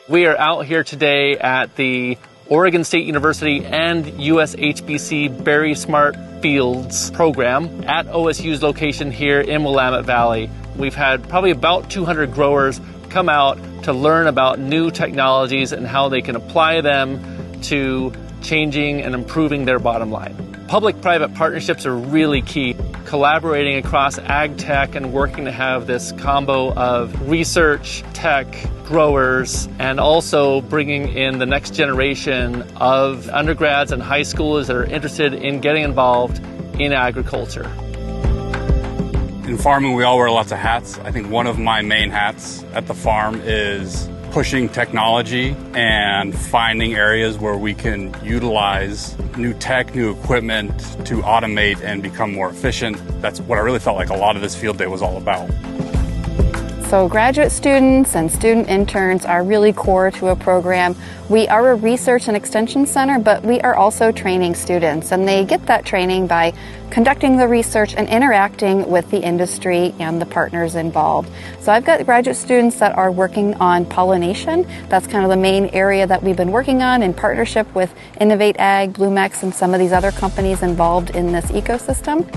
We are out here today at the Oregon State University and USHBC BerrySmart Fields program at OSU's location here in Willamette Valley. We've had probably about 200 growers come out to learn about new technologies and how they can apply them to changing and improving their bottom line. Public-private partnerships are really key. Collaborating across ag tech and working to have this combo of research, tech, growers, and also bringing in the next generation of undergrads and high schoolers that are interested in getting involved in agriculture. In farming, we all wear lots of hats. I think one of my main hats at the farm is pushing technology and finding areas where we can utilize new tech, new equipment to automate and become more efficient. That's what I really felt like a lot of this field day was all about. So graduate students and student interns are really core to a program. We are a research and extension center, but we are also training students, and they get that training by conducting the research and interacting with the industry and the partners involved. So I've got graduate students that are working on pollination. That's kind of the main area that we've been working on in partnership with innov8.ag, Blumex, and some of these other companies involved in this ecosystem.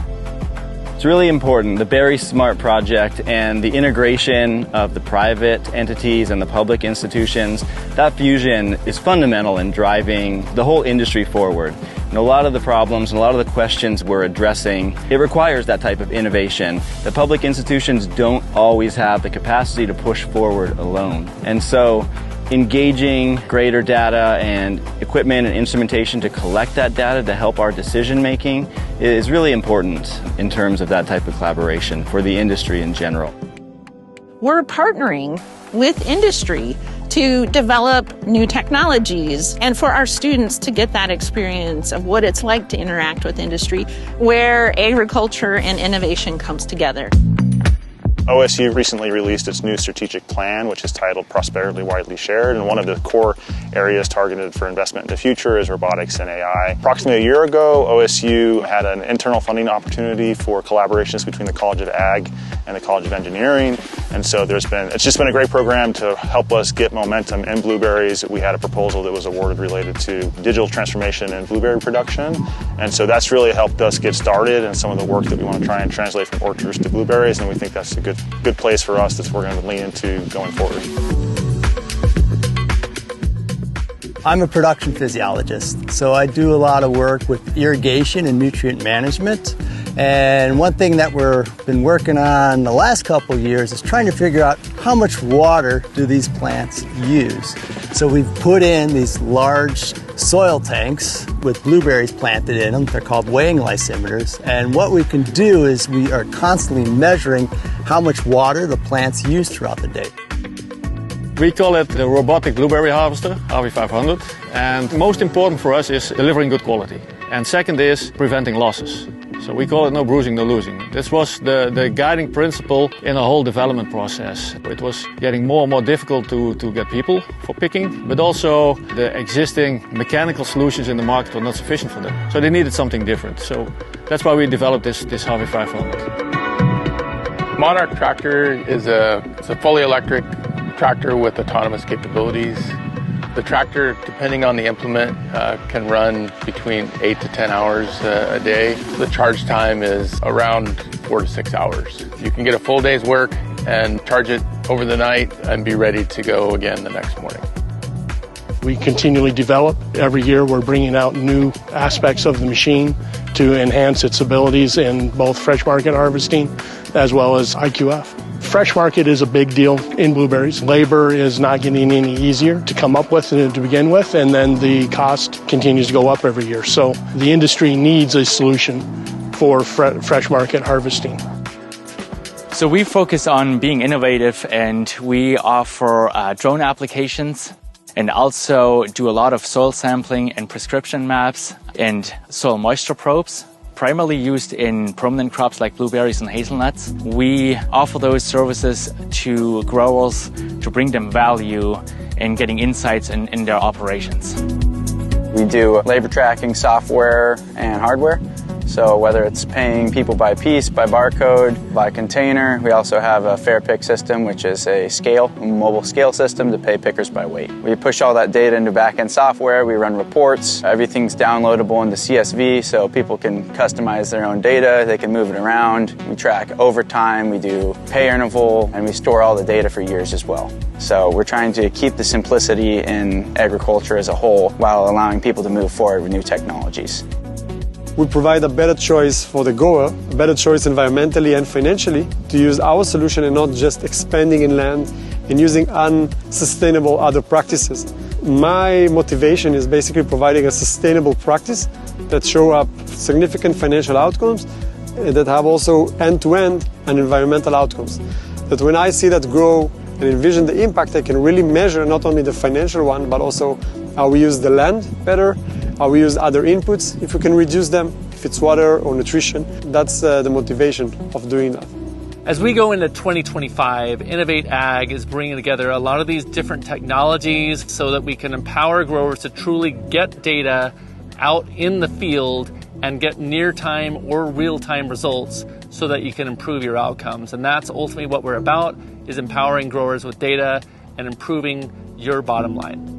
It's really important, the BerrySmart project and the integration of the private entities and the public institutions, that fusion is fundamental in driving the whole industry forward. And a lot of the problems and a lot of the questions we're addressing, it requires that type of innovation. The public institutions don't always have the capacity to push forward alone. And so engaging greater data and equipment and instrumentation to collect that data to help our decision making is really important in terms of that type of collaboration for the industry in general. We're partnering with industry to develop new technologies and for our students to get that experience of what it's like to interact with industry, where agriculture and innovation comes together. OSU recently released its new strategic plan, which is titled Prosperity Widely Shared, and one of the core areas targeted for investment in the future is robotics and AI. Approximately a year ago, OSU had an internal funding opportunity for collaborations between the College of Ag and the College of Engineering, and so it's just been a great program to help us get momentum in blueberries. We had a proposal that was awarded related to digital transformation in blueberry production, and so that's really helped us get started in some of the work that we want to try and translate from orchards to blueberries, and we think that's a good place for us that we're going to lean into going forward. I'm a production physiologist, so I do a lot of work with irrigation and nutrient management. And one thing that we've been working on the last couple of years is trying to figure out how much water do these plants use. So we've put in these large soil tanks with blueberries planted in them. They're called weighing lysimeters. And what we can do is we are constantly measuring how much water the plants use throughout the day. We call it the robotic blueberry harvester, RV500. And most important for us is delivering good quality. And second is preventing losses. So we call it no bruising, no losing. This was the guiding principle in the whole development process. It was getting more and more difficult to get people for picking, but also the existing mechanical solutions in the market were not sufficient for them. So they needed something different. So that's why we developed this RV500. Monarch tractor is a fully electric tractor with autonomous capabilities. The tractor, depending on the implement, can run between 8 to 10 hours a day. The charge time is around 4 to 6 hours. You can get a full day's work and charge it over the night and be ready to go again the next morning. We continually develop. Every year we're bringing out new aspects of the machine to enhance its abilities in both fresh market harvesting as well as IQF. Fresh market is a big deal in blueberries. Labor is not getting any easier to come up with to begin with, and then the cost continues to go up every year. So the industry needs a solution for fresh market harvesting. So we focus on being innovative, and we offer drone applications and also do a lot of soil sampling and prescription maps and soil moisture probes, primarily used in permanent crops like blueberries and hazelnuts. We offer those services to growers to bring them value in getting insights in their operations. We do labor tracking software and hardware. So whether it's paying people by piece, by barcode, by container, we also have a fair pick system, which is a mobile scale system to pay pickers by weight. We push all that data into back-end software, we run reports, everything's downloadable into CSV so people can customize their own data, they can move it around. We track overtime, we do pay interval, and we store all the data for years as well. So we're trying to keep the simplicity in agriculture as a whole while allowing people to move forward with new technologies. We provide a better choice for the grower, a better choice environmentally and financially to use our solution and not just expanding in land and using unsustainable other practices. My motivation is basically providing a sustainable practice that show up significant financial outcomes that have also end-to-end and environmental outcomes. That when I see that grow and envision the impact, I can really measure not only the financial one, but also how we use the land better, how we use other inputs, if we can reduce them, if it's water or nutrition. That's the motivation of doing that. As we go into 2025, Innov8.ag is bringing together a lot of these different technologies so that we can empower growers to truly get data out in the field and get near-time or real-time results so that you can improve your outcomes. And that's ultimately what we're about, is empowering growers with data and improving your bottom line.